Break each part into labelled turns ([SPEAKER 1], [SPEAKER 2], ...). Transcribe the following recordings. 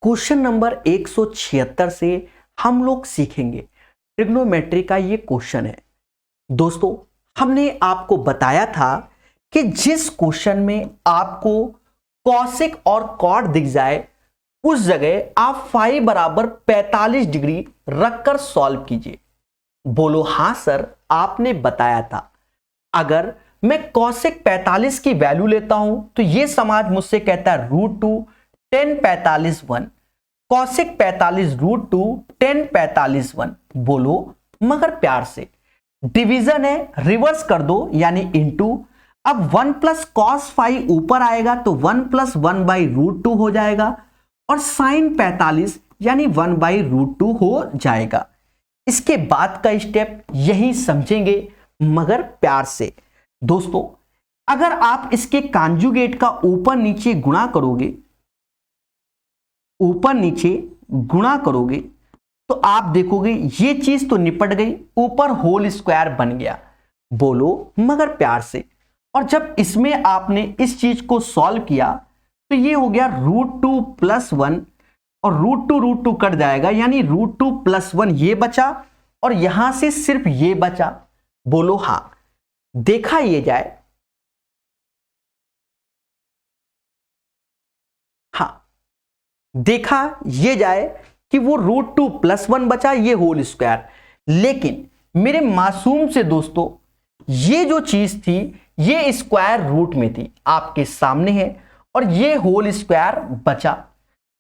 [SPEAKER 1] Question number 176 से हम लोग सीखेंगे ट्रिग्नोमेट्री का ये क्वेश्चन है। दोस्तों, हमने आपको बताया था कि जिस क्वेश्चन में आपको कॉसिक और कॉट दिख जाए उस जगह आप फाई बराबर 45 डिग्री रखकर सॉल्व कीजिए। बोलो हाँ सर, आपने बताया था। अगर मैं कॉसिक 45 की वैल्यू लेता हूं तो यह समाज मुझसे कहता है √2 10 45 1, कॉसिक 45 √2 10 45 1। बोलो मगर प्यार से, डिवीजन है, रिवर्स कर दो यानी इनटू। अब 1 प्लस कॉस फाई ऊपर आएगा तो 1 प्लस 1 बाई √2 हो जाएगा और साइन 45 यानी 1 बाई √2 हो जाएगा। इसके बाद का स्टेप यही समझेंगे मगर प्यार से। दोस्तों, अगर आप इसके कॉन्जुगेट का ऊपर नीचे गुणा करोगे, ऊपर नीचे गुणा करोगे तो आप देखोगे ये चीज तो निपट गई, ऊपर होल स्क्वायर बन गया। बोलो मगर प्यार से। और जब इसमें आपने इस चीज को सॉल्व किया तो ये हो गया √2 + 1 और √2 कट जाएगा यानी √2 + 1 ये बचा और यहां से सिर्फ ये बचा। बोलो हां, देखा ये जाए, हां देखा ये जाए कि वो √2 + 1 बचा, ये होल स्क्वायर। लेकिन मेरे मासूम से दोस्तों, ये जो चीज थी ये स्क्वायर रूट में थी, आपके सामने है, और ये होल स्क्वायर बचा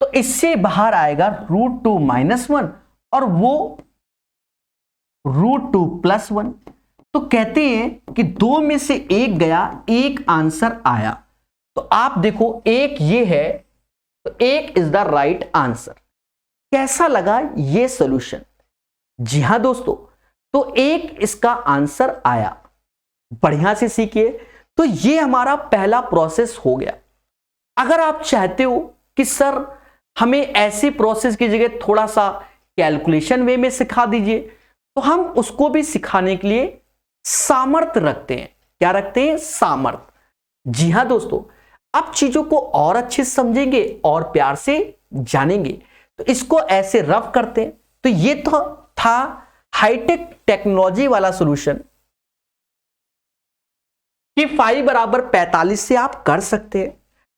[SPEAKER 1] तो इससे बाहर आएगा √2 - 1 और वो √2 + 1। तो कहते हैं कि दो में से एक गया, एक आंसर आया। तो आप देखो एक ये है तो एक इज द राइट आंसर। कैसा लगा ये सॉल्यूशन? जी हां दोस्तों, तो एक इसका आंसर आया। बढ़िया से सीखिए। तो ये हमारा पहला प्रोसेस हो गया। अगर आप चाहते हो कि सर हमें ऐसी प्रोसेस की जगह थोड़ा सा कैलकुलेशन वे में सिखा दीजिए, तो हम उसको भी सिखाने के लिए सामर्थ्य रखते हैं। क्या रखते हैं? सामर्थ्य। जी हां दोस्तों, अब चीजों को और अच्छे से समझेंगे और प्यार से जानेंगे। तो इसको ऐसे रफ करते हैं। तो ये तो था हाईटेक टेक्नोलॉजी वाला सॉल्यूशन कि फाई बराबर 45 से आप कर सकते हैं।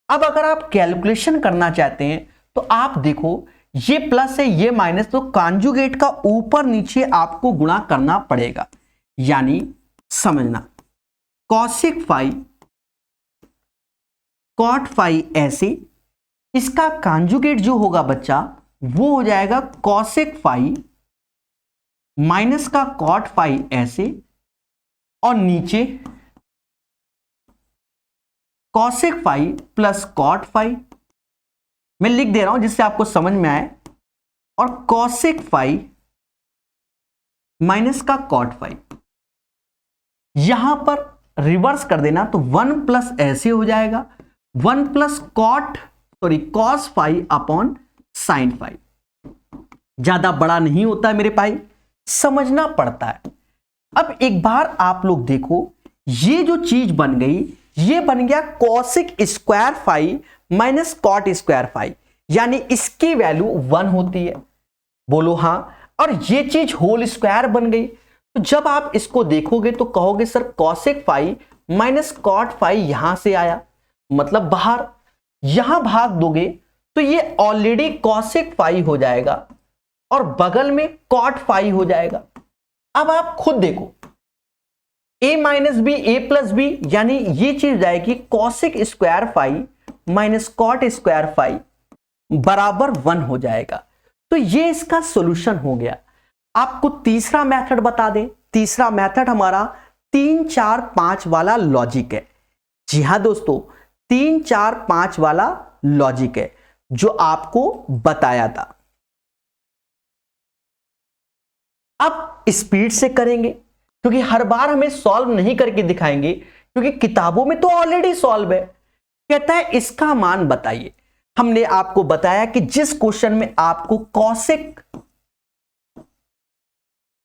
[SPEAKER 1] अब अगर आप कैलकुलेशन करना चाहते हैं तो आप देखो ये प्लस है ये माइनस, तो कॉन्जुगेट का ऊपर नीचे आपको गुणा करना पड़ेगा। यानी समझना, कॉसिक फाई कॉट फाई ऐसे, इसका कॉन्जुगेट जो होगा बच्चा वो हो जाएगा कॉसिक फाई माइनस का कॉट फाई ऐसे, और नीचे cosec phi plus cot phi. मैं लिख दे रहा हूं जिससे आपको समझ में आए, और कॉसिक फाई माइनस का कॉट फाई। यहां पर रिवर्स कर देना तो 1 प्लस ऐसे हो जाएगा 1 plus cos phi upon sine phi. ज्यादा बड़ा नहीं होता है मेरे भाई, समझना पड़ता है। अब एक बार आप लोग देखो, ये जो चीज बन गई ये बन गया cosec square phi minus cot square phi, यानी इसकी वैल्यू 1 होती है। बोलो हां। और ये चीज होल स्क्वायर बन गई। तो जब आप इसको देखोगे तो कहोगे sir cosec phi minus cot phi यहां से आया, मतलब बाहर। यहां भाग दोगे तो ये ऑलरेडी कॉसिक फाई हो जाएगा और बगल में कॉट फाई हो जाएगा। अब आप खुद देखो, a minus B A plus B, यानी ये चीज जाएगी cosec square phi minus cot square phi बराबर 1 हो जाएगा। तो ये इसका सॉल्यूशन हो गया। आपको तीसरा मेथड बता दें। तीसरा मेथड हमारा 3 4 5 वाला लॉजिक है। जी हां दोस्तों, 3 4 5 वाला लॉजिक है जो आपको बताया था। अब स्पीड से करेंगे क्योंकि हर बार हमें सॉल्व नहीं करके दिखाएंगे, क्योंकि किताबों में तो ऑलरेडी सॉल्व है। कहता है इसका मान बताइए। हमने आपको बताया कि जिस क्वेश्चन में आपको कॉसिक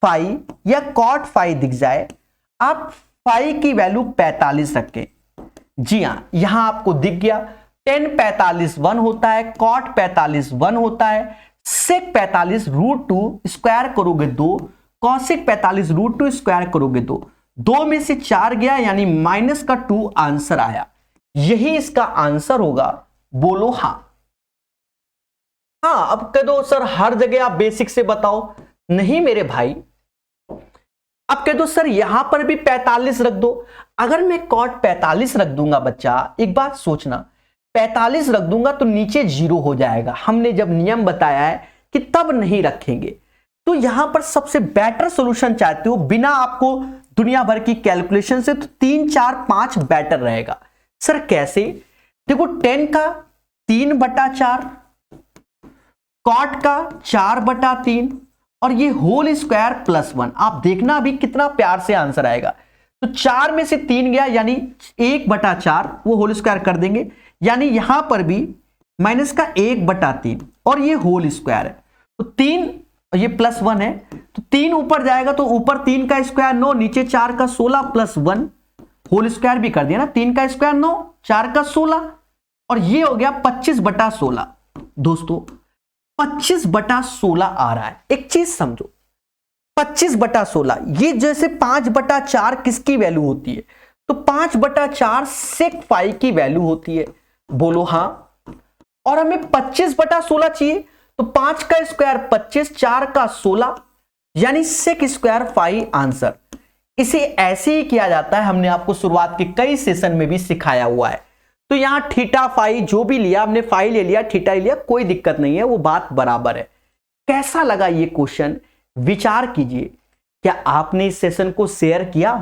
[SPEAKER 1] फाई या कॉट फाई दिख जाए, आप फाई की वैल्यू 45 रखें। जी हां, यहां आपको दिख गया टेन 45 1 होता है, कॉट 45 1 होता है, सेक 45 √2 स्क्वायर करोगे 2, कॉसेक 45 √2 स्क्वायर करोगे 2, 2 में से 4 गया यानी -2 आंसर आया। यही इसका आंसर होगा, बोलो हाँ। हाँ अब कह दो सर हर जगह आप बेसिक से बताओ, नहीं मेरे भाई। अब कह दो सर यहां पर भी 45 रख दो। अगर मैं कॉट 45 रख दूंगा बच्चा, एक बात सोचना, 45 रख दूंगा तो नीचे 0 हो जाएगा। हमने जब नियम बताया है कि तब नहीं रखेंगे। तो यहां पर सबसे बेटर सॉल्यूशन चाहते हो बिना आपको दुनिया भर की कैलकुलेशन से, तो 3 4 5 बेटर रहेगा। सर कैसे? देखो 10 का 3/4, कॉट का 4/3 और ये होल स्क्वायर +1। आप देखना अभी कितना प्यार से आंसर आएगा। तो 4 में से 3 गया यानी 1/4, वो होल स्क्वायर कर देंगे, यानी यहां पर भी माइनस का 1/3 और ये होल स्क्वायर है। तो 3 ये +1 है, तो 3 ऊपर जाएगा तो ऊपर 3 का स्क्वायर 9, नीचे 4 का 16 +1 होल स्क्वायर भी कर दिया ना, 3 का स्क्वायर 9, 4 का 16 और ये हो गया 25/16। दोस्तों 25/16 आ रहा है। एक चीज समझो, 25/16 ये जैसे 5/4 किसकी वैल्यू होती है? तो 5/4 सेक फाई की वैल्यू होती है। बोलो हाँ। और हमें 25/16 चाहिए, तो 5 का स्क्वायर 25, 4 का 16 यानी सेक स्क्वायर फाई आंसर। इसे ऐसे ही किया जाता है, हमने आपको शुरुआत के कई सेशन में भी सिखाया हुआ है। तो यहां थीटा फाई जो भी लिया, हमने फाई ले लिया, थीटा ले लिया, कोई दिक्कत नहीं है, वो बात बराबर है। कैसा लगा ये क्वेश्चन? विचार कीजिए। क्या आपने इस सेशन को शेयर किया?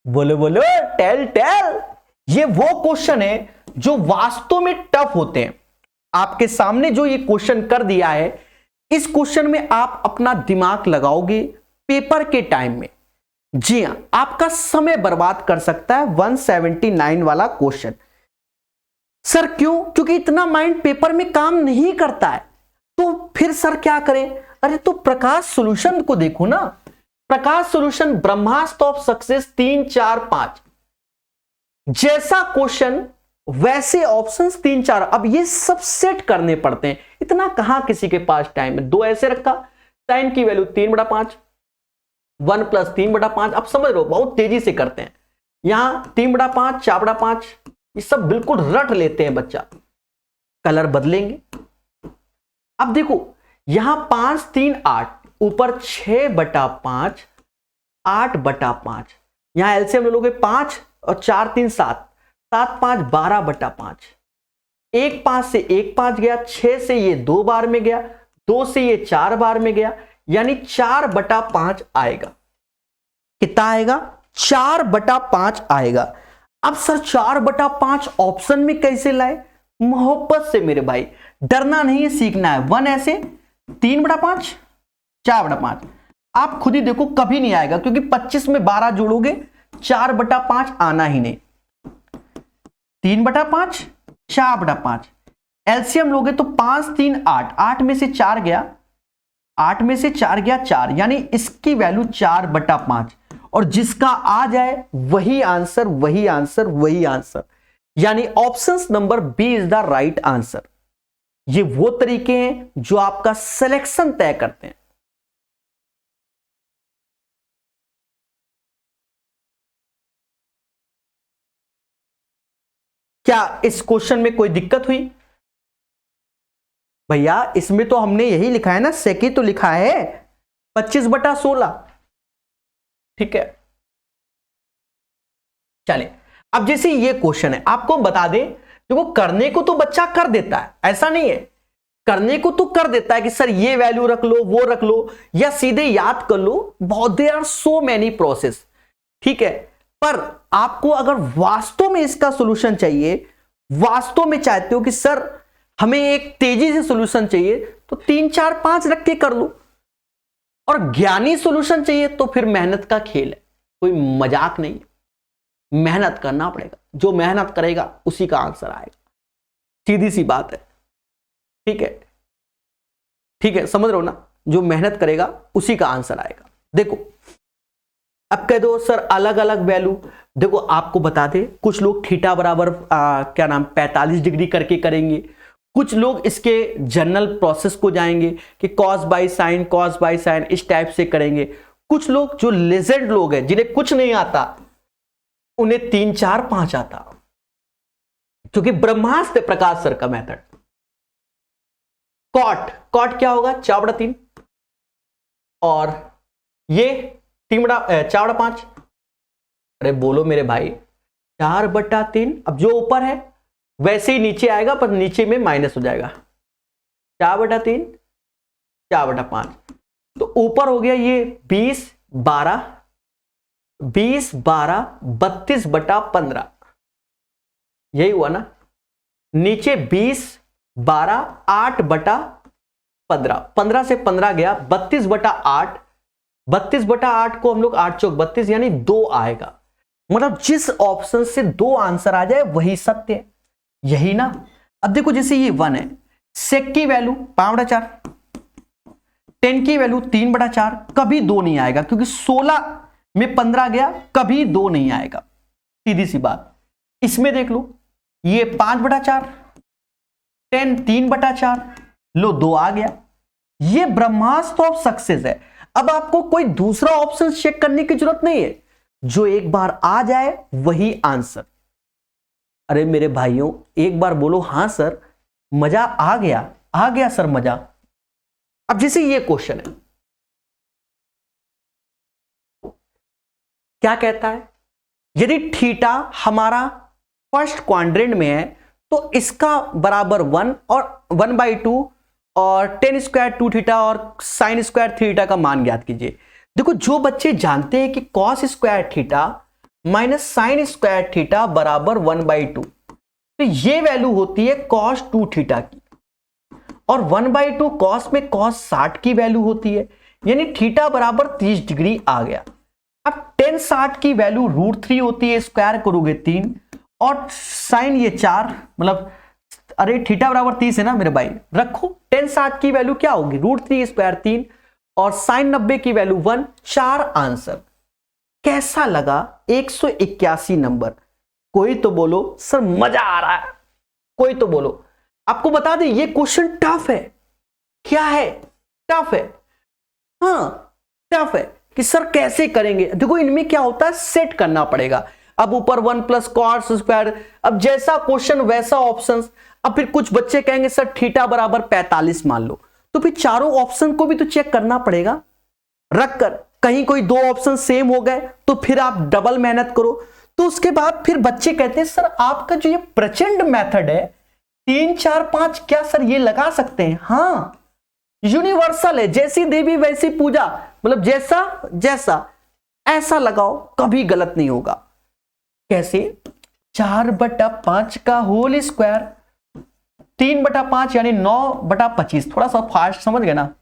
[SPEAKER 1] बोलो बोलो, टेल टेल। ये वो क्वेश्चन है जो वास्तव में टफ होते हैं। आपके सामने जो ये क्वेश्चन कर दिया है, इस क्वेश्चन में आप अपना दिमाग लगाओगे पेपर के टाइम में, जी हां, आपका समय बर्बाद कर सकता है 179 वाला क्वेश्चन। सर क्यों? क्योंकि इतना माइंड पेपर में काम नहीं करता है। तो फिर सर क्या करें? अरे तो प्रकाश सॉल्यूशन को देखो ना। प्रकाश सॉल्यूशन ब्रह्मास्त्र ऑफ सक्सेस 3 4 5 जैसा क्वेश्चन वैसे ऑप्शंस 3 4। अब ये सब सेट करने पड़ते हैं, इतना कहां किसी के पास टाइम है। 2 ऐसे रखा, साइन की वैल्यू 3/5, 1 + 3/5। अब समझ लो बहुत तेजी से करते हैं। यहां 3/5, 4/5 ये सब बिल्कुल रट लेते हैं बच्चा। कलर बदलेंगे। अब देखो यहां 5 3 8, ऊपर 6/5, 8/5। यहां एलसीएम ले लोगे 5 और 4 3 7, 7 5 12/5। 1 5 से 1 5 गया, 6 से ये 2 बार में गया, 2 से ये 4 बार में गया, यानी 4/5 आएगा। कितना आएगा? 4/5 आएगा। अब सर 4/5 ऑप्शन में कैसे लाए? मोहब्बत से मेरे भाई, डरना नहीं है, सीखना है। 1 ऐसे, 3/5, 4/5। आप खुद ही देखो कभी नहीं आएगा, क्योंकि 25 में 12 जोड़ोगे 4/5 आना ही नहीं। 3/5, 4/5 एलसीएम लोगे तो 5 3 8, 8 में से 4 गया, 8 में से 4 गया 4, यानी इसकी वैल्यू 4/5। और जिसका आ जाए वही आंसर, वही आंसर, वही आंसर, यानी option number B is the right answer. ये वो तरीके हैं जो आपका सिलेक्शन तय करते हैं। क्या इस क्वेश्चन में कोई दिक्कत हुई? भैया इसमें तो हमने यही लिखा है ना, सेकी तो लिखा है 25/16। ठीक है, चले। अब जैसे ये क्वेश्चन है, आपको हम बता दें, देखो करने को तो बच्चा कर देता है, ऐसा नहीं है, करने को तो कर देता है कि सर ये वैल्यू रख लो, वो रख लो, या सीधे याद कर लो। बहुत there are so many process. ठीक है, पर आपको अगर वास्तव में इसका सॉल्यूशन चाहिए, वास्तव में चाहते हो कि सर हमें एक तेजी से सॉल्यूशन चाहिए, तो 3 4 5 रख के कर लो। और ज्ञानी सॉल्यूशन चाहिए तो फिर मेहनत का खेल है, कोई मजाक नहीं है, मेहनत करना पड़ेगा। जो मेहनत करेगा उसी का आंसर आएगा, सीधी सी बात है। ठीक है, ठीक है, समझ रहे हो ना? जो मेहनत करेगा उसी का आंसर आएगा। देखो अब कह दो सर अलग अलग वैल्यू, देखो आपको बता दे, कुछ लोग थीटा बराबर क्या नाम 45 डिग्री करके करेंगे, कुछ लोग इसके जनरल प्रोसेस को जाएंगे कि कॉस बाई साइन इस टाइप से करेंगे, कुछ लोग जो लेजेंड लोग हैं जिन्हें कुछ नहीं आता उन्हें 3 4 5 आता, क्योंकि ब्रह्मास्त्र प्रकाश सर का मेथड। कॉट क्या होगा 4/3 और ये 4/5, अरे बोलो मेरे भाई 4/3, अब जो ऊपर है वैसे ही नीचे आएगा पर नीचे में माइनस हो जाएगा, 4/3 4/5, तो ऊपर हो गया ये 20/12 32/15, यही हुआ ना, नीचे 20/12 8/15, 15 से 15 गया 32/8, 32/8 को हम लोग 8 चौक 32 यानी 2 आएगा, मतलब जिस ऑप्शन से 2 आंसर आ जाए वही सत्य है, यही ना। अब देखो जैसे ये 1 है, सेक की वैल्यू 5/4, 10 की वैल्यू 3/4, कभी 2 नहीं आएगा क्योंकि 16 में 15 गया, कभी 2 नहीं आएगा, सीधी सी बात। इसमें देख लो ये 5/4, 10 3/4, लो 2 आ गया, ये ब्रह्मास्त्र ऑफ सक्सेस है। अब आपको कोई दूसरा ऑप्शन चेक करने की जरूरत नहीं है, जो एक बार आ जाए वही आंसर। अरे मेरे भाइयों एक बार बोलो हां सर, मजा आ गया सर मजा। अब जैसे ये क्वेश्चन है, क्या कहता है, यदि थीटा हमारा फर्स्ट क्वाड्रेंट में है तो इसका बराबर 1 और 1/2 और tan स्क्वायर 2 थीटा और sin स्क्वायर 3 थीटा का मान ज्ञात कीजिए। देखो जो बच्चे जानते हैं कि cos square theta minus sin square theta बराबर 1/2, तो ये वैल्यू होती है cos 2 थीटा की, और 1/2 cos में cos 60 की वैल्यू होती है, यानी थीटा बराबर 30 डिग्री आ गया। अब tan 60 की वैल्यू √3 होती है, स्क्वायर करोगे 3 और साइन ये 4, मतलब अरे थीटा बराबर 30 है ना मेरे भाई, रखो tan 60 की वैल्यू क्या होगी √3 स्क्वायर 3 और साइन 90 की वैल्यू 1, 4 आंसर। कैसा लगा 181 नंबर? कोई तो बोलो सर मजा आ रहा है, कोई तो बोलो। आपको बता दें ये क्वेश्चन टफ है, क्या है टफ है, हाँ टफ है कि सर कैसे करेंगे। देखो इनमें क्या होता है सेट करना पड़ेगा, अब ऊपर 1 + cos स्क्वायर, अब जैसा क्वेश्चन वैसा ऑप्शन। अब फिर कुछ बच्चे कहेंगे सर थीटा बराबर 45 मान लो, तो फिर चारों ऑप्शन को भी तो चेक करना पड़ेगा रखकर, कहीं कोई 2 ऑप्शन सेम हो गए तो फिर आप डबल मेहनत करो। तो उसके बाद फिर बच्चे कहते हैं सर आपका जो ये प्रचंड मेथड है 3 4 5 क्या सर ये लगा सकते हैं? हाँ यूनिवर्सल है, जैसी देवी वैसी पूजा, मतलब जैसा ऐसा लगाओ कभी गलत नहीं होगा। कैसे 4/5 का होल स्क्वायर 3/5 यानी 9/25, थोड़ा सा फास्ट समझ गए ना,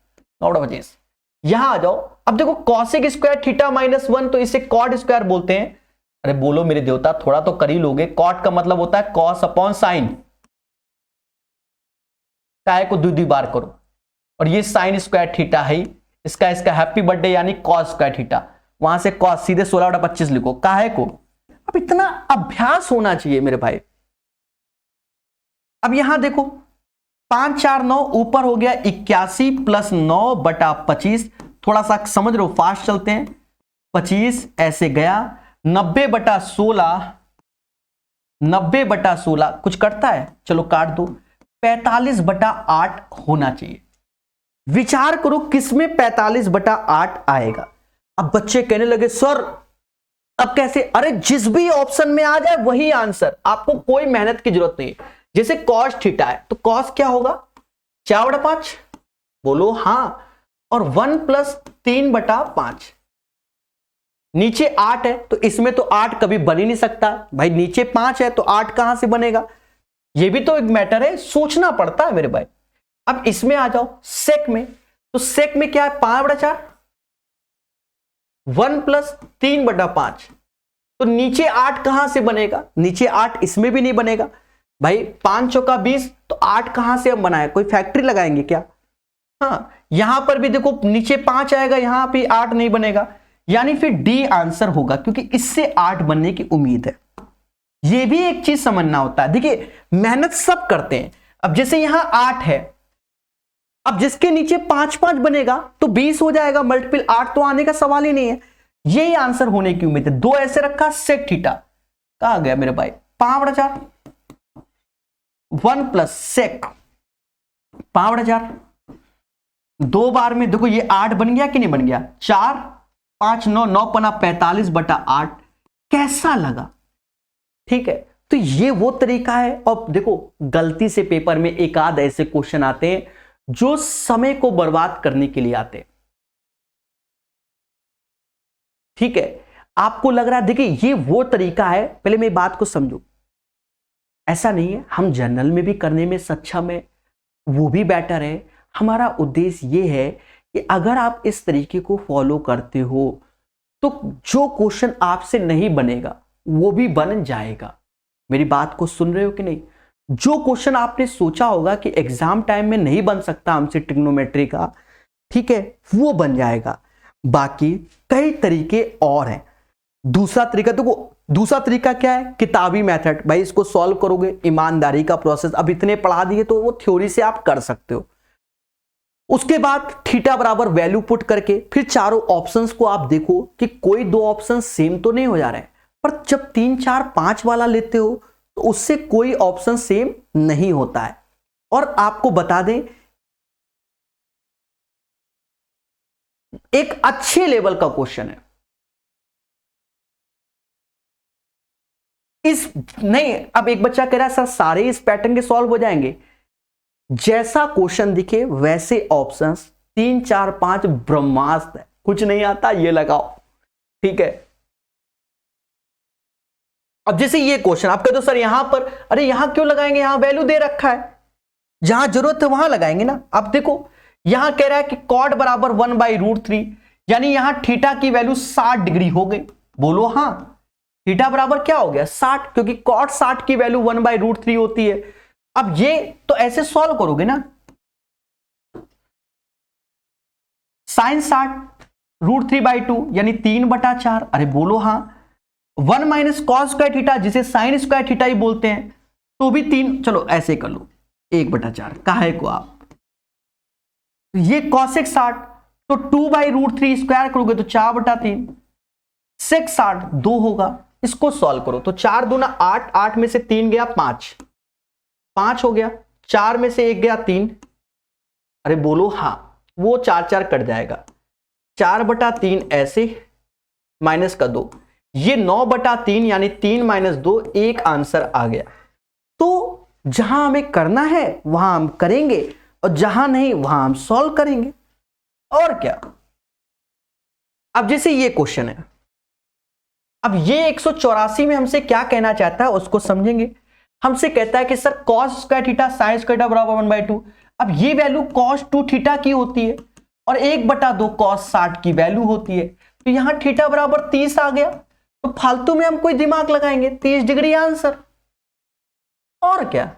[SPEAKER 1] 9/25। यहां आ जाओ, अब देखो कॉसेक स्क्वायर थीटा -1 तो इसे कॉट स्क्वायर बोलते हैं। अरे बोलो मेरे देवता थोड़ा तो कर ही लोगे, कॉट का मतलब होता है कॉस अपॉन साइन, काय को द्वितीय बार करो, और ये साइन स्क्वायर थीटा है, इसका हैप्पी बर्थडे यानी कॉस स्क्वायर थीटा, वहां से कॉस सीधे 16/25 लिखो, काहे को। अब इतना अभ्यास होना चाहिए मेरे भाई। अब यहां देखो 5 4 9 ऊपर हो गया 81 + 9/25, थोड़ा सा समझ रहे हो फास्ट चलते हैं, 25 ऐसे गया, 90/16 कुछ कटता है, चलो काट दो, 45/8 होना चाहिए। विचार करो किसमें 45/8 आएगा। अब बच्चे कहने लगे सर अब कैसे? अरे जिस भी ऑप्शन में आ जाए वही आंसर, आपको कोई मेहनत की जरूरत नहीं। जैसे cos थीटा है तो cos क्या होगा 4/5, बोलो हां, और 1 + 3/5, नीचे 8 है तो इसमें तो 8 कभी बन ही नहीं सकता भाई, नीचे 5 है तो 8 कहां से बनेगा, ये भी तो एक मैटर है, सोचना पड़ता है मेरे भाई। अब इसमें आ जाओ सेक में, तो सेक में क्या है 5/4, 1 + 3/5, तो नीचे 8 कहां से बनेगा, नीचे 8 इसमें भी नहीं बनेगा भाई, 5 चौका 20, तो 8 कहां से हम बनाए, कोई फैक्ट्री लगाएंगे क्या? हाँ यहां पर भी देखो नीचे 5 आएगा, यहां भी 8 नहीं बनेगा, यानी फिर डी आंसर होगा, क्योंकि इससे 8 बनने की उम्मीद है। यह भी एक चीज समझना होता है। देखिए मेहनत सब करते हैं। अब जैसे यहां 8 है, अब जिसके नीचे 5 5 बनेगा तो 20 हो जाएगा मल्टीपल 8, तो आने का सवाल ही नहीं है। यही आंसर होने की उम्मीद है। 2 ऐसे रखा, सेक थीटा कहां गया मेरे भाई, 5/4 1 प्लस सेक 5/4। 2 बार में देखो ये 8 बन गया कि नहीं बन गया, 4 5 9 9 पना 45/8। कैसा लगा? ठीक है, तो ये वो तरीका है। और देखो गलती से पेपर में एक आध ऐसे क्वेश्चन आते हैं जो समय को बर्बाद करने के लिए आते हैं। ठीक है, आपको लग रहा है देखिए ये वो तरीका है, पहले मेरी बात को समझो। ऐसा नहीं है हम जनरल में भी करने में सक्षम है, वो भी बेटर है। हमारा उद्देश्य ये है कि अगर आप इस तरीके को फॉलो करते हो तो जो क्वेश्चन आपसे नहीं बनेगा वो भी बन जाएगा। मेरी बात को सुन रहे हो कि नहीं? जो क्वेश्चन आपने सोचा होगा कि एग्जाम टाइम में नहीं बन सकता हमसे ट्रिग्नोमेट्री का, ठीक है, वो बन जाएगा। बाकी कई तरीके और हैं। दूसरा तरीका देखो, दूसरा तरीका क्या है, किताबी मेथड। भाई इसको सॉल्व करोगे, ईमानदारी का प्रोसेस, अब इतने पढ़ा दिए तो वो थ्योरी से आप कर सकते हो। उसके बाद थीटा बराबर वैल्यू पुट करके फिर चारों ऑप्शंस को आप देखो कि कोई 2 ऑप्शन सेम तो नहीं हो जा रहे हैं। पर जब 3 4 5 वाला लेते हो तो उससे कोई ऑप्शन सेम नहीं होता है। और आपको बता दें एक अच्छे लेवल का क्वेश्चन है इस, नहीं अब एक बच्चा कह रहा है सर सारे इस पैटर्न के सॉल्व हो जाएंगे। जैसा क्वेश्चन दिखे वैसे ऑप्शंस 3 4 5 ब्रह्मास्त्र है, कुछ नहीं आता ये लगाओ। ठीक है, अब जैसे ये क्वेश्चन आप कहते हो सर यहां पर, अरे यहां क्यों लगाएंगे, यहां वैल्यू दे रखा है, जहां जरूरत है वहां लगाएंगे ना। अब देखो यहां कह रहा है कि कॉट बराबर 1/√3, यानी यहां थीटा की वैल्यू 60 डिग्री हो गई। बोलो हां, थीटा बराबर क्या हो गया 60, क्योंकि कॉट 60 की वैल्यू 1/√3 होती है। अब ये तो ऐसे सॉल्व करोगे ना, साइन 60√3/2 यानी 3/4। अरे बोलो हां, 1 माइनस कॉस स्क्वायर थीटा जिसे साइन स्क्वायर थीटा ही बोलते हैं, तो भी 3, चलो ऐसे कर लो 1/4 काहे को आप, ये कॉसेक 60 तो 2/√3 स्क्वायर करोगे तो 4/3, सेक 60 2 होगा। इसको सॉल्व करो तो 4 दूना 8, 8 में से 3 गया 5, 5 हो गया, 4 में से 1 गया 3। अरे बोलो हां, वो 4 4 कट जाएगा, 4/3 ऐसे माइनस का 2, ये 9/3 यानी 3 - 2, एक आंसर आ गया। तो जहां हमें करना है वहां हम करेंगे और जहां नहीं वहां हम सॉल्व करेंगे, और क्या। अब जैसे ये क्वेश्चन है, अब ये 184 में हमसे क्या कहना चाहता है उसको समझेंगे। हमसे कहता है कि sir cos square theta sine square theta बराबर 1/2। अब ये वैल्यू कॉस 2 थीटा की होती है और 1/2 कॉस 60 की वैल्यू होती है, तो यहां थीटा बराबर 30 आ गया। तो फालतू में हम कोई दिमाग लगाएंगे, 30 डिग्री आंसर, और क्या।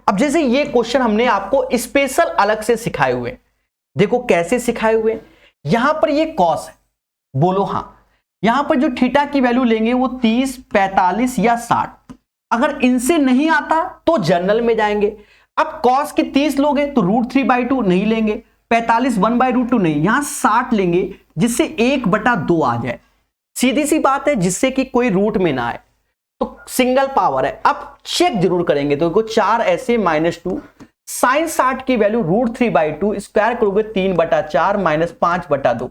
[SPEAKER 1] अब जैसे ये क्वेश्चन हमने आपको स्पेशल अलग से सिखाए हुए, देखो कैसे सिखाए हुए। यहां पर ये कॉस है, बोलो हां, यहां पर जो थीटा की वैल्यू लेंगे वो 30 45 या 60। अगर इनसे नहीं आता तो जनरल में जाएंगे। अब कॉस की 30 लोगे तो √3/2 नहीं लेंगे, 45 1/√2 नहीं, यहां 60 लेंगे जिससे 1/2 आ जाए। सीधी सी बात है, जिससे कि कोई रूट में ना आए, तो सिंगल पावर है। अब चेक जरूर करेंगे तो 4 ऐसे -2, साइन 60 की वैल्यू √3/2 स्क्वायर करोगे 3/4 -5/2।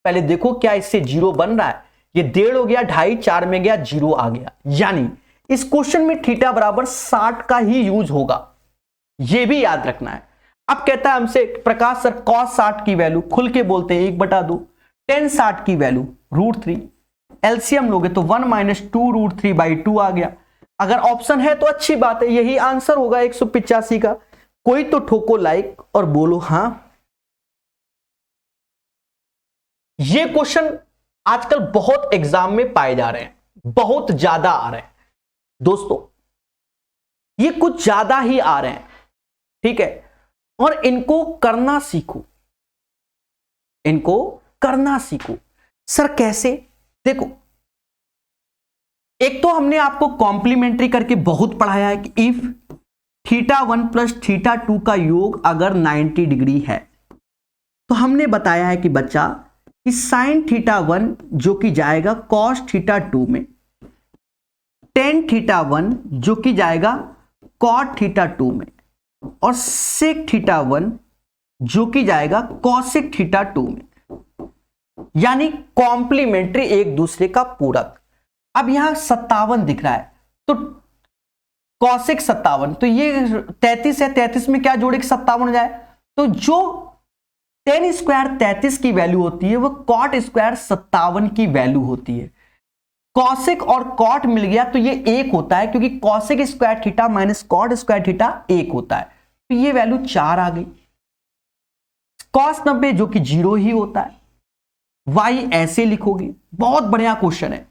[SPEAKER 1] पहले देखो क्या इससे 0 बन रहा है, ये 1.5 हो गया, 2.5 4 में गया 0 आ गया। यानी इस क्वेश्चन में थीटा बराबर 60 का ही यूज होगा, ये भी याद रखना है। अब कहता है हमसे प्रकाश सर cos 60 की वैल्यू, खुल के बोलते हैं 1/2, tan 60 की वैल्यू √3, एलसीएम लोगे तो 1 - 2√3/2 आ गया। अगर ऑप्शन है तो अच्छी बात है, यही आंसर होगा 185 का। कोई तो ठोको लाइक और बोलो हां। ये क्वेश्चन आजकल बहुत एग्जाम में पाए जा रहे हैं, बहुत ज्यादा आ रहे हैं दोस्तों, ये कुछ ज्यादा ही आ रहे हैं, ठीक है। और इनको करना सीखो, इनको करना सीखो। सर कैसे? देखो, एक तो हमने आपको कॉम्प्लीमेंट्री करके बहुत पढ़ाया है कि इफ θ1 प्लस θ2 का योग अगर 90 डिग्री है, तो हमने बताया है कि बच्चा कि साइन θ1 जो कि जाएगा कॉस θ2 में, टेन θ1 जो कि जाएगा कॉट θ2 में, और सेक θ1 जो कि जाएगा कॉसेक θ2 में, यानी कॉम्प्लीमेंट्री, एक दूसरे का पूरक। अब यहां 57 दिख रहा है, तो कॉसेक 57, तो ये 33 है, 33 में क्या जोड़े 57 हो जाए, तो जो टेन स्क्वायर 33 की वैल्यू होती है वो कॉट स्क्वायर 57 की वैल्यू होती है। कॉसेक और कॉट मिल गया तो ये एक होता है, क्योंकि cosec square theta minus cot square theta एक होता है, तो ये वैल्यू 4 आ गई। कॉस 90 जो कि 0 ही होता है, y ऐसे लिखोगे। बहुत बढ़िया क्वेश्चन है।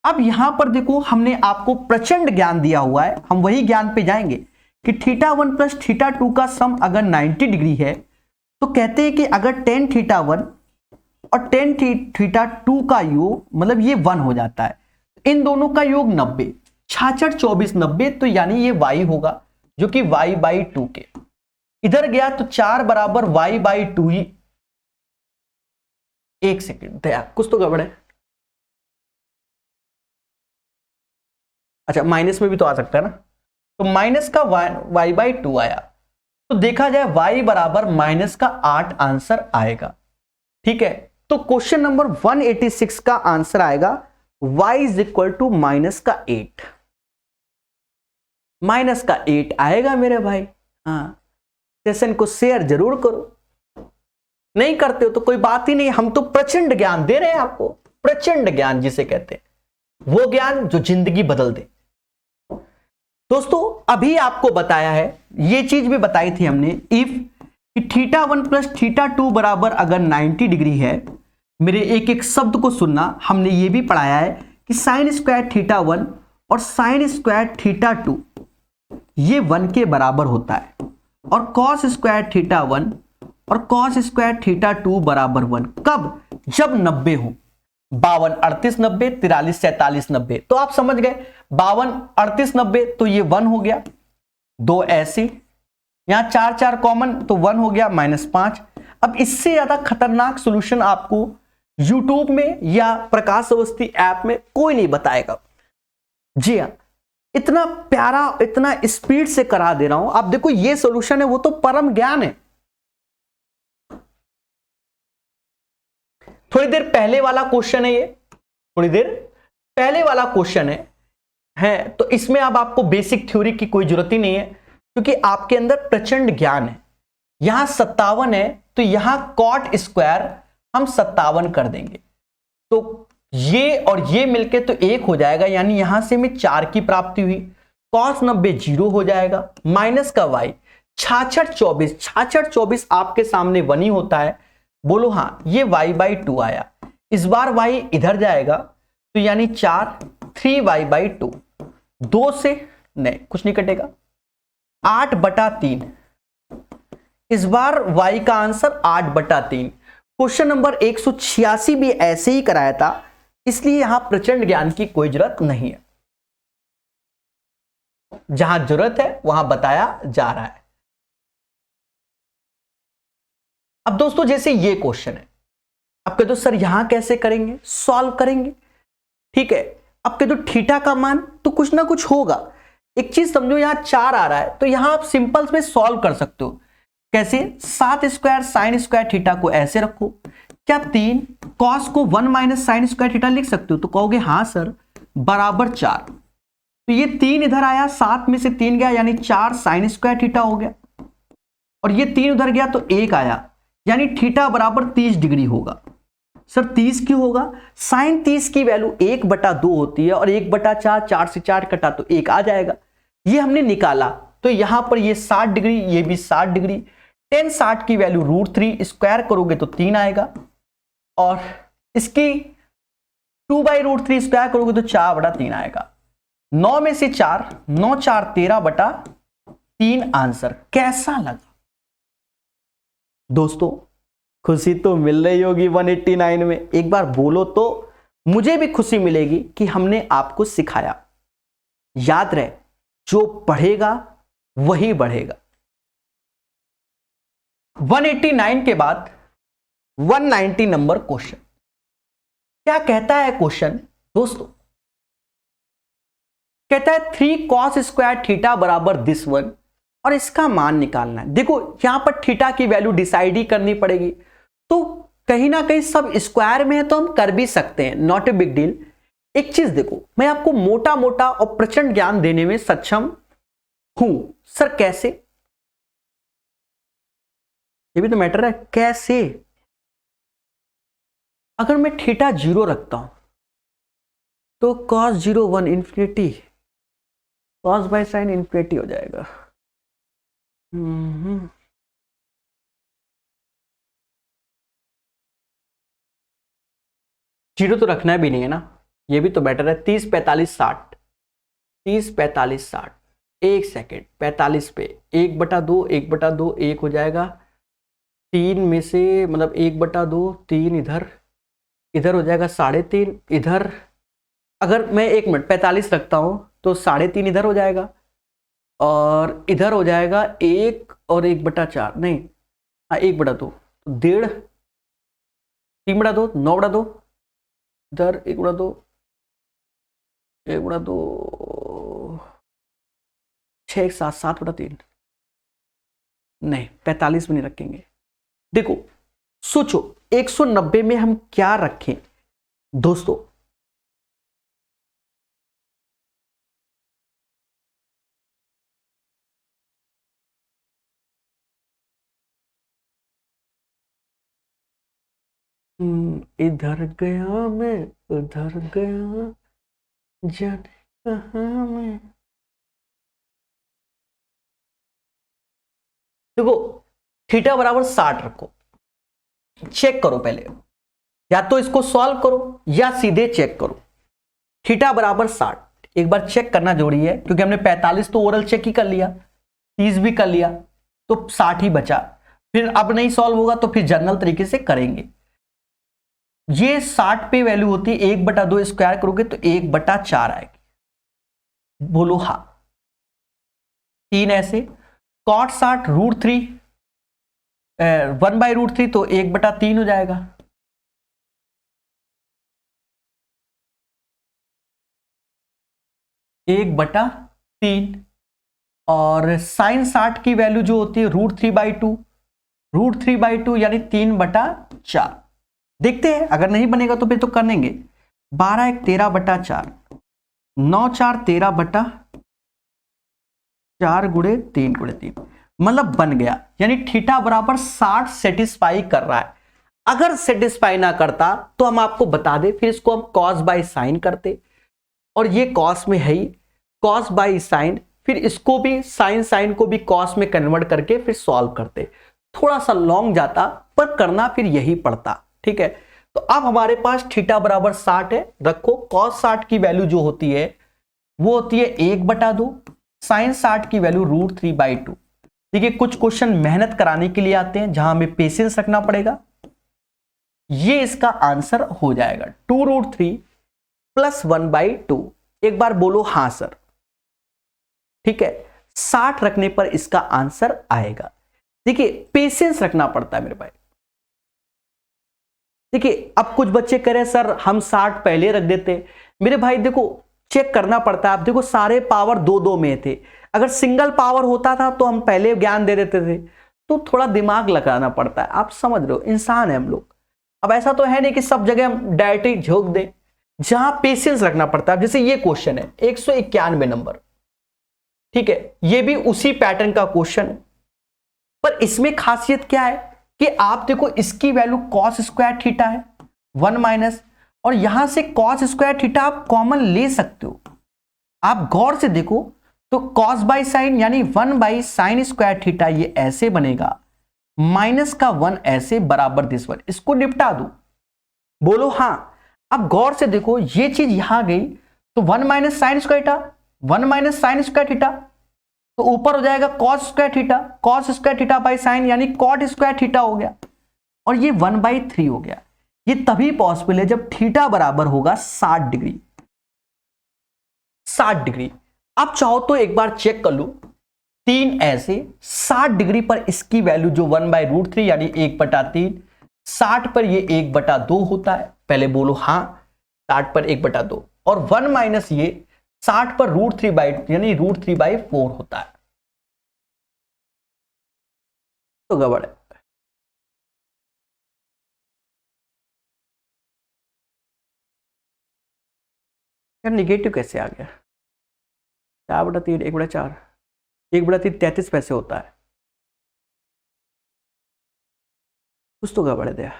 [SPEAKER 1] अब यहां पर देखो, हमने आपको प्रचंड ज्ञान दिया हुआ है, हम वही ज्ञान पे जाएंगे कि θ1 प्लस θ2 का सम अगर 90 डिग्री है, तो कहते हैं कि अगर टेन θ1 और टेन θ2 का योग, मतलब ये 1 हो जाता है, इन दोनों का योग 90, 66 24 90, तो यानी ये y होगा, जो कि y/2 के इधर गया तो 4 बराबर y/2 ही। एक सेकेंड दया, कुछ तो गड़बड़ है। अच्छा, माइनस में भी तो आ सकता है ना, तो माइनस का y/2 आया, तो देखा जाए y बराबर माइनस का 8 आंसर आएगा। ठीक है, तो क्वेश्चन नंबर 186 का आंसर आएगा y is equal to minus का 8, माइनस का 8 आएगा मेरे भाई। हाँ, सेशन को शेयर जरूर करो, नहीं करते हो तो कोई बात ही नहीं, हम तो प्रचंड ज्ञान दे रहे हैं आपको, प्रचंड ज्ञान जिसे कहते हैं, वो ज्ञान जो जिंदगी बदल दे। दोस्तों, अभी आपको बताया है, ये चीज भी बताई थी हमने, इफ θ1 प्लस θ2 बराबर अगर 90 डिग्री है, मेरे एक एक शब्द को सुनना, हमने ये भी पढ़ाया है कि साइन स्क्वायर θ1 और साइन स्क्वायर θ2 ये 1 के बराबर होता है, और कॉस स्क्वायर θ1 और कॉस स्क्वायर θ2 बराबर 1। कब? जब 90 हो, 52 38 90 43 47 90, तो आप समझ गए 52 38 90, तो ये 1 हो गया, 2 ऐसे, यहां 4 4 कॉमन, तो 1 हो गया -5। अब इससे ज्यादा खतरनाक सॉल्यूशन आपको यूट्यूब में या प्रकाश अवस्थी ऐप में कोई नहीं बताएगा। जी हाँ, इतना प्यारा, इतना स्पीड से करा दे रहा हूं। आप देखो, ये सॉल्यूशन है, वो तो परम ज्ञान है। थोड़ी देर पहले वाला क्वेश्चन है ये, थोड़ी देर पहले वाला क्वेश्चन है, तो इसमें अब आपको बेसिक थ्योरी की कोई जरूरत ही नहीं है, क्योंकि आपके अंदर प्रचंड ज्ञान है। यहां 57 है, तो यहां कॉट स्क्वायर हम 57 कर देंगे, तो ये और ये मिलके तो 1 हो जाएगा, यानी यहां से में 4 की प्राप्ति हुई। कॉस 90 0 हो जाएगा, माइनस का y 66 24, 66 24 आपके सामने 1 ही होता है। बोलो हाँ, ये y/2 आया, इस बार y इधर जाएगा, तो यानी 4 3y/2, 2 से नहीं कुछ नहीं कटेगा, 8/3, इस बार y का आंसर 8/3। क्वेश्चन नंबर 186 भी ऐसे ही कराया था, इसलिए यहां प्रचंड ज्ञान की कोई जरूरत नहीं है, जहां जरूरत है वहां बताया जा रहा है। अब दोस्तों, जैसे ये क्वेश्चन है, अब कह दो सर यहां कैसे करेंगे, सॉल्व करेंगे। ठीक है, अब कह दो थीटा का मान तो कुछ ना कुछ होगा। एक चीज समझो, यहां 4 आ रहा है, तो यहां आप सिंपल में सॉल्व कर सकते हो। कैसे? 7 स्क्वायर साइन स्क्वायर थीटा को ऐसे रखो, क्या 3 कॉस को 1 माइनस साइन स्क्वायर थीटा लिख सकते हो? तो कहोगे हाँ सर, बराबर 4, तो ये 3 इधर आया, 7 में से 3 गया, यानी 4 साइन स्क्वायर थीटा हो गया, और ये 3 उधर गया तो 1 आया, यानी थीटा बराबर 30 डिग्री होगा। सर 30 क्यों होगा? साइन 30 की वैल्यू 1/2 होती है, और 1/4, 4 से 4 कटा तो 1 आ जाएगा, ये हमने निकाला। तो यहां पर ये 60 डिग्री, ये भी 60 डिग्री, टेन 60 की वैल्यू √3, स्क्वायर करोगे तो 3 आएगा, और इसकी 2/√3 स्क्वायर करोगे तो 4/3 आएगा। 9 में से 4, 9 4 13/3 आंसर। कैसा लगा दोस्तों? खुशी तो मिल रही होगी 189 में, एक बार बोलो तो मुझे भी खुशी मिलेगी कि हमने आपको सिखाया। याद रहे, जो पढ़ेगा वही बढ़ेगा। 189 के बाद 190 नंबर क्वेश्चन। क्या कहता है क्वेश्चन दोस्तों? कहता है 3 cos स्क्वायर थीटा बराबर दिस वन, और इसका मान निकालना है। देखो यहां पर थीटा की वैल्यू डिसाइड ही करनी पड़ेगी, तो कहीं ना कहीं सब स्क्वायर में है तो हम कर भी सकते हैं, नॉट ए बिग डील। एक चीज देखो, मैं आपको मोटा मोटा और प्रचंड ज्ञान देने में सक्षम हूं। सर कैसे? ये भी तो मैटर है, कैसे? अगर मैं थीटा 0 रखता हूं तो cos 0 1 infinity, cos by sine infinity हो जाएगा। जीरो तो रखना भी नहीं है ना, ये भी तो बेटर है। 30 45 60, 30 45 60, एक सेकेंड, 45 पे 1/2, 1/2 1 हो जाएगा। 3 में से मतलब 1/2, 3 इधर, इधर हो जाएगा 3.5 इधर। अगर मैं 1 मिनट 45 रखता हूं तो 3.5 इधर हो जाएगा, और इधर हो जाएगा 1 और 1/4, नहीं 1/2 तो 1.5, 3/2 9/2, इधर 1/2, 1/2 6 7 7/3, नहीं 45 में नहीं रखेंगे। देखो सोचो 190 में हम क्या रखें दोस्तों? इधर गया मैं उधर गया, जाने कहां मैं। देखो थीटा बराबर 60 रखो, चेक करो पहले, या तो इसको सॉल्व करो या सीधे चेक करो। थीटा बराबर 60, एक बार चेक करना जरूरी है क्योंकि हमने 45 तो ओरल चेक ही कर लिया, 30 भी कर लिया, तो 60 ही बचा। फिर अब नहीं सॉल्व होगा तो फिर जनरल तरीके से करेंगे। ये 60 पे वैल्यू होती है 1/2, स्क्वायर करोगे तो 1/4 आएगी। बोलो हाँ। 3 ऐसे, cot 60 √3, 1/√3 तो 1/3 हो जाएगा। एक बटा 3, और साइन 60 की वैल्यू जो होती है √3/2, √3/2 यानी 3/4। देखते हैं, अगर नहीं बनेगा तो फिर तो कर लेंगे। 12 1 13/4, 9 4 13/4 गुणे 3 गुणे 3, मतलब बन गया। यानी थीटा बराबर 60 सेटिस्फाई कर रहा है। अगर सेटिस्फाई ना करता तो हम आपको बता दें, फिर इसको हम कॉस बाय साइन करते, और ये कॉस में है ही, कॉस बाय साइन, फिर इसको भी साइन, साइन को भी कॉस में कन्वर्ट करके फिर सॉल्व करते। थोड़ा सा लॉन्ग जाता पर करना फिर यही पड़ता। ठीक है, तो अब हमारे पास थीटा बराबर 60 है। रखो कॉस 60 की वैल्यू जो होती है वो होती है 1/2, साइन 60 की वैल्यू √3/2। देखिए कुछ क्वेश्चन मेहनत कराने के लिए आते हैं जहां हमें पेशेंस रखना पड़ेगा। ये इसका आंसर हो जाएगा 2√3 + 1/2। एक बार बोलो हां सर। ठीक है, 60 रखने पर इसका आंसर आएगा। देखिए पेशेंस रखना पड़ता है मेरे भाई। देखिए अब कुछ बच्चे कह रहे हैं सर हम 60 पहले रख देते। मेरे भाई देखो चेक करना पड़ता है। आप देखो सारे पावर 2-2 में थे, अगर सिंगल पावर होता था तो हम पहले ज्ञान दे देते थे। तो थोड़ा दिमाग लगाना पड़ता है, आप समझ रहे हो, इंसान है हम लोग। अब ऐसा तो है नहीं कि सब जगह हम डायरेक्ट ही झोंक दें, जहां पेशेंस रखना पड़ता है। जैसे ये क्वेश्चन है 191 नंबर, ठीक है, ये भी उसी पैटर्न का क्वेश्चन है, पर इसमें खासियत क्या है कि आप देखो इसकी वैल्यू cos स्क्वायर थीटा है 1 और यहां से cos स्क्वायर थीटा आप कॉमन ले सकते हो। आप गौर से देखो तो cos बाई साइन यानी 1/sin स्क्वायर थीटा ये ऐसे बनेगा, माइनस का 1 ऐसे बराबर दिस वन। इसको निपटा दो, बोलो हां। अब गौर से देखो ये चीज यहां गई तो 1 - sin square theta, 1 - sin square theta, तो ऊपर हो जाएगा cos square theta, cos square theta by sine यानी cot स्क्वायर थीटा हो गया। और ये 1/3 हो गया। ये तभी पॉसिबल है जब थीटा बराबर होगा 60 डिग्री। 60 डिग्री। आप चाहो तो एक बार चेक कर लो, 3 ऐसे 60 डिग्री पर इसकी वैल्यू जो 1/√3 यानी 1/3, 60 पर ये 1/2 होता है। पहले बोलो हाँ, 60 पर 1/2 और 1 माइनस ये 60 पर √3/2 यानी √3/4 होता है। तो गड़बड़ है। यार निगेटिव कैसे आ गया? 4/3 1/4, 1/3 33 पैसे होता है। कुछ तो गड़बड़ है।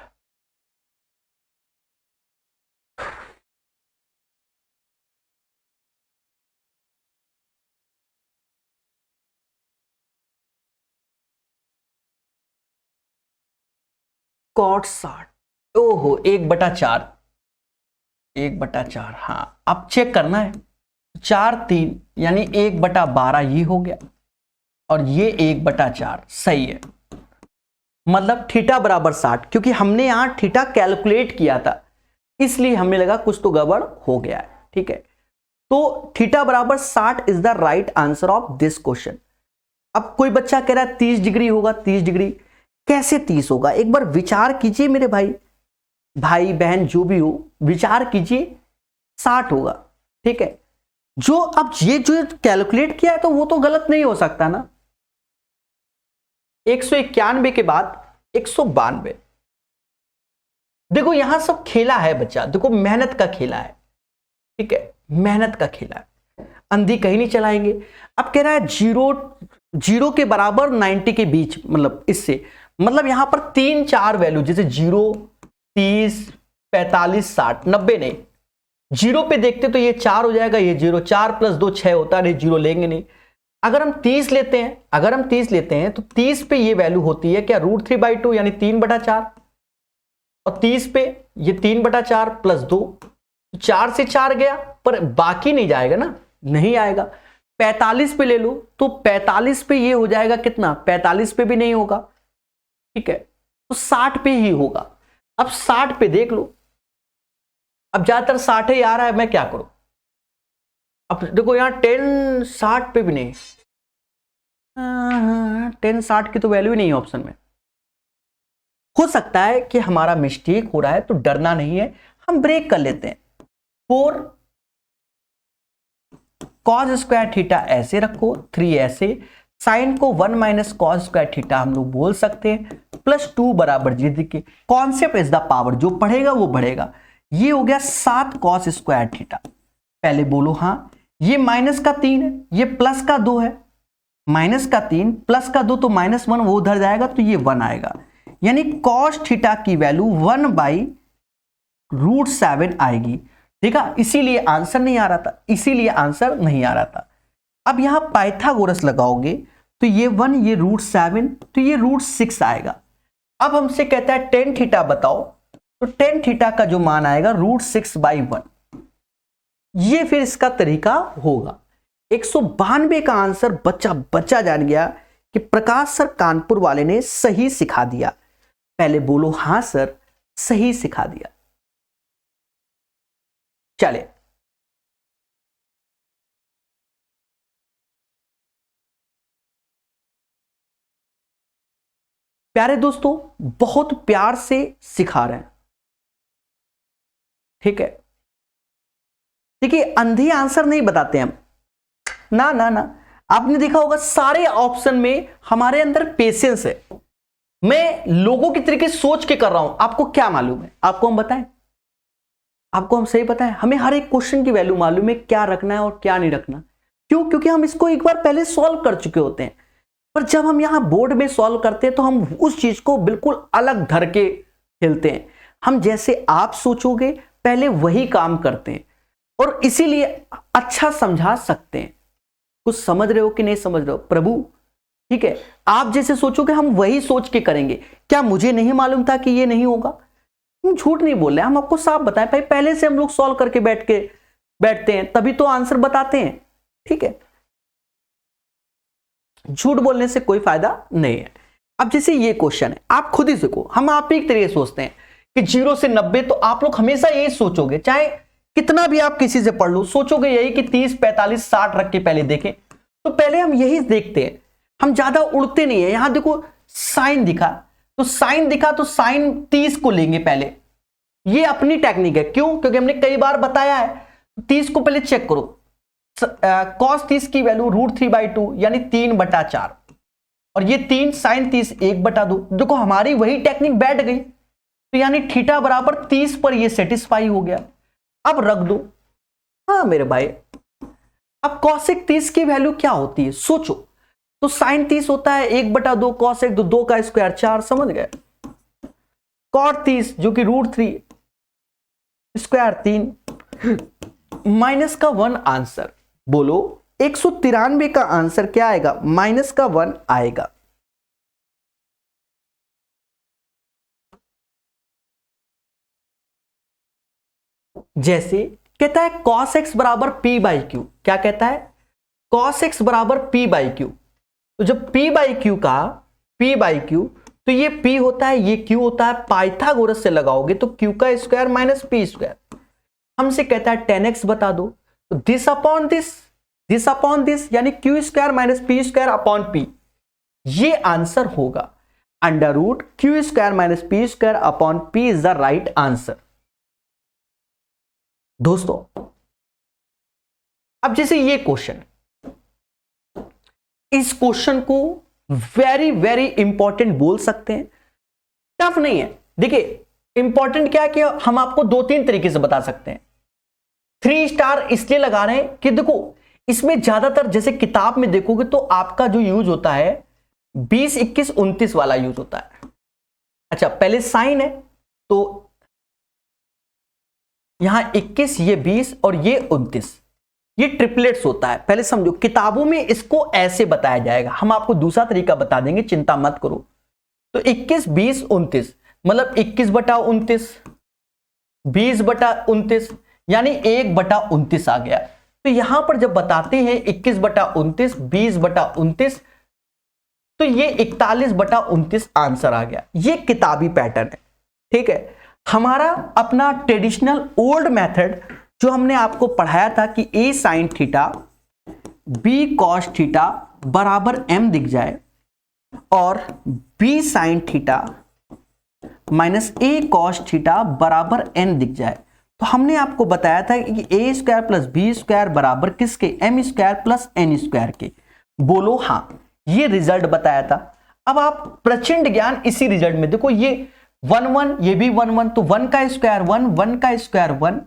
[SPEAKER 1] cot 60, ओहो 1/4, 1/4। हाँ अब चेक करना है, 4 3 यानी 1/12 ये हो गया और ये 1/4 सही है। मतलब थीटा बराबर 60, क्योंकि हमने यहां थीटा कैलकुलेट किया था इसलिए हमें लगा कुछ तो गड़बड़ हो गया है। ठीक है, तो थीटा बराबर 60 is the right answer of this question. अब कोई बच्चा कह रहा है 30 डिग्री होगा, 30 डिग्री कैसे 30 होगा? एक बार विचार कीजिए मेरे भाई, भाई बहन जो भी हो, विचार कीजिए, 60 होगा। ठीक है, जो अब ये जो कैलकुलेट किया है तो वो तो गलत नहीं हो सकता ना। 191 के बाद 192। देखो यहां सब खेला है बच्चा, देखो मेहनत का खेला है। ठीक है, मेहनत का खेला है, अंधी कहीं नहीं चलाएंगे। अब कह रहा है 0 के बराबर 90 के बीच, मतलब इससे मतलब यहां पर 3 4 वैल्यू, जैसे 0 30 45 60 90 नहीं, 0 पे देखते तो ये 4 हो जाएगा, ये 0, 4 + 2 6 होता है, 0 लेंगे नहीं। अगर हम 30 लेते हैं, अगर हम 30 लेते हैं तो 30 पे ये वैल्यू होती है क्या, √3/2 यानी 3/4, और 30 पे ये 3/4 + 2, 4 से 4 गया, पर बाकी नहीं जाएगा ना, नहीं आएगा। 45 पे ले लो तो 45 पे ये हो जाएगा कितना, 45 पे भी नहीं होगा। ठीक है, तो 60 पे ही होगा। अब 60 पे देख लो, अब ज्यादातर 60 ही आ रहा है, मैं क्या करूं? अब देखो यहां 10 60 पे भी नहीं, 10 60 की तो वैल्यू ही नहीं है ऑप्शन में। हो सकता है कि हमारा मिस्टेक हो रहा है, तो डरना नहीं है, हम ब्रेक कर लेते हैं। 4 cos² थीटा ऐसे रखो, 3 ऐसे, साइन को 1 - cos² थीटा हम लोग बोल सकते हैं, +2 बराबर जी। देखिए कॉन्सेप्ट इज द पावर, जो पढ़ेगा वो बढ़ेगा। ये हो गया 7 cos² थीटा। पहले बोलो हाँ, ये -3 है, ये +2 है, -3 +2 तो -1 वो उधर जाएगा तो ये 1 आएगा, यानी cos थीटा की वैल्यू 1/√7 आएगी। देखा, इसीलिए आंसर नहीं आ रहा था, इसीलिए आंसर नहीं आ रहा था। अब यहां पाइथागोरस लगाओगे तो ये 1, ये √7, तो ये √6 आएगा। अब हमसे कहता है tan थीटा बताओ, तो tan थीटा का जो मान आएगा √6/1। ये फिर इसका तरीका होगा। 192 का आंसर बच्चा जान गया कि प्रकाश सर कानपुर वाले ने सही सिखा दिया। पहले बोलो हां सर, सही सिखा दिया। चले, प्यारे दोस्तों बहुत प्यार से सिखा रहे हैं। ठीक है, देखिए अंधी आंसर नहीं बताते हम, ना ना ना। आपने देखा होगा सारे ऑप्शन में हमारे अंदर पेशेंस है। मैं लोगों की तरीके सोच के कर रहा हूं, आपको क्या मालूम है? आपको हम बताएं, आपको हम सही बताएं। हमें हर एक क्वेश्चन की वैल्यू मालूम है, क्या रखना है और क्या नहीं रखना। क्यों? क्योंकि हम इसको एक बार पहले सॉल्व कर चुके होते हैं। पर जब हम यहां बोर्ड में सॉल्व करते हैं तो हम उस चीज को बिल्कुल अलग धर के खेलते हैं। हम जैसे आप सोचोगे पहले वही काम करते हैं और इसीलिए अच्छा समझा सकते हैं। कुछ समझ रहे हो कि नहीं समझ रहे हो प्रभु? ठीक है, आप जैसे सोचोगे हम वही सोच के करेंगे। क्या मुझे नहीं मालूम था कि ये नहीं होगा? हम झूठ नहीं बोल रहे, हम आपको साफ बताएं भाई, पहले से हम लोग सॉल्व करके बैठते हैं तभी तो आंसर बताते हैं। ठीक है, झूठ बोलने से कोई फायदा नहीं है। अब जैसे ये क्वेश्चन है, आप खुद ही सीखो, हम आप ही एक तरीके से सोचते हैं कि 0 से 90, तो आप लोग हमेशा यही सोचोगे, चाहे कितना भी आप किसी से पढ़ लो, सोचोगे यही कि 30, 45, 60 रख के पहले देखें। तो पहले हम यही देखते हैं, हम ज्यादा उड़ते नहीं है। यहां देखो साइन दिखा, तो साइन दिखा तो साइन 30 को लेंगे पहले, ये अपनी टेक्निक है। क्यों? क्योंकि हमने कई बार बताया है। 30 को पहले चेक करो, cos 30 की वैल्यू √3/2 यानी 3/4, और ये 3 sin 30 1/2। देखो हमारी वही टेक्निक बैठ गई, तो यानी थीटा बराबर 30 पर ये सेटिस्फाई हो गया। अब रख दो। हाँ मेरे भाई, अब cosec 30 की वैल्यू क्या होती है सोचो, तो sin 30 होता है 1/2, cosec 2 का स्क्वायर 4, समझ गए। cot 30 जो कि √3 स्क्वायर 3, माइनस का 1 आंसर। बोलो 193 का आंसर क्या आएगा? माइनस का 1 आएगा। जैसे कहता है cos x बराबर p/q, क्या कहता है? cos x बराबर p/q। तो जब p/q का p/q, तो ये p होता है, ये q होता है, पाइथागोरस से लगाओगे तो q का स्क्वायर माइनस p स्क्वायर। हमसे कहता है 10x बता दो, तो दिस अपॉन दिस यानी q square minus p square upon p, ये आंसर होगा। √q square minus p square upon p is the right answer. दोस्तों अब जैसे ये क्वेश्चन, इस क्वेश्चन को वेरी वेरी इंपॉर्टेंट बोल सकते हैं, टफ नहीं है। देखिए इंपॉर्टेंट क्या है कि हम आपको 2-3 तरीके से बता सकते हैं। 3 स्टार इसलिए लगा रहे हैं कि देखो इसमें ज्यादातर जैसे किताब में देखोगे तो आपका जो यूज होता है 20, 21, 29 वाला यूज होता है। अच्छा पहले साइन है, तो यहां 21, ये 20 और ये 29, ये ट्रिपलेट्स होता है। पहले समझो, किताबों में इसको ऐसे बताया जाएगा, हम आपको दूसरा तरीका बता देंगे, चिंता मत करो। तो 21, 20, 29 मतलब 21/29, 20/29 यानी 1/29 आ गया। तो यहां पर जब बताते हैं 21/29, 20/29, तो ये 41/29 आंसर आ गया। ये किताबी पैटर्न है, ठीक है। हमारा अपना ट्रेडिशनल ओल्ड मेथड जो हमने आपको पढ़ाया था कि a sin theta b cos theta बराबर m दिख जाए और b sin theta minus a cos theta बराबर n दिख जाए, तो हमने आपको बताया था कि a square plus b square बराबर किसके? m square plus n square के। बोलो हाँ, ये रिजल्ट बताया था। अब आप प्रचंड ज्ञान इसी रिजल्ट में देखो, ये 1 1, ये भी 1 1, तो 1 का स्क्वायर 1, 1 का स्क्वायर 1।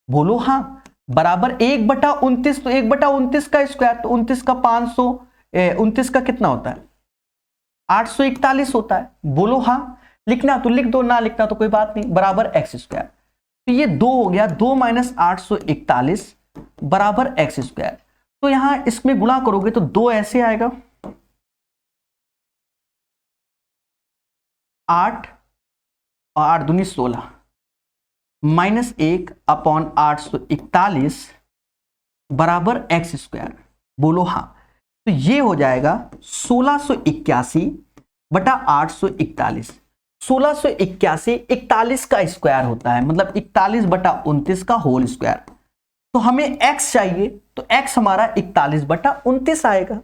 [SPEAKER 1] बोलो हाँ, बराबर 1/29, तो 1/29 का स्क्वायर, तो 29 का 500, 29 का कितना होता है? 841 होता है। बोलो हाँ, लिखना तो लिख दो, ना लिखना तो कोई बात नहीं, बराबर x स्क्वायर। तो ये 2 हो गया, 2 - 841 बराबर x स्क्वायर। तो यहां इसमें गुणा करोगे तो 2 ऐसे आएगा, 8 और 8 दूनी 16 माइनस 1 अपॉन 841 बराबर x स्क्वायर। बोलो हाँ, तो ये हो जाएगा 1681/841। 1681 41 का स्क्वायर होता है, मतलब 41/29 का होल स्क्वायर। तो हमें x चाहिए, तो x हमारा 41/29 आएगा।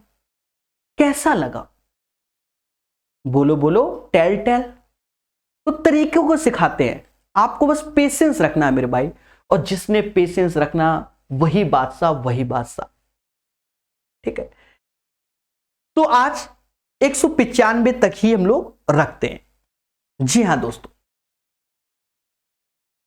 [SPEAKER 1] कैसा लगा? बोलो बोलो, टेल टेल। तो तरीकों को सिखाते हैं, आपको बस पेशेंस रखना है मेरे भाई, और जिसने पेशेंस रखना वही बादशाह, वही बादशाह, ठीक है। तो आज 195 तक ही हम लोग रखते हैं। जी हाँ दोस्तों,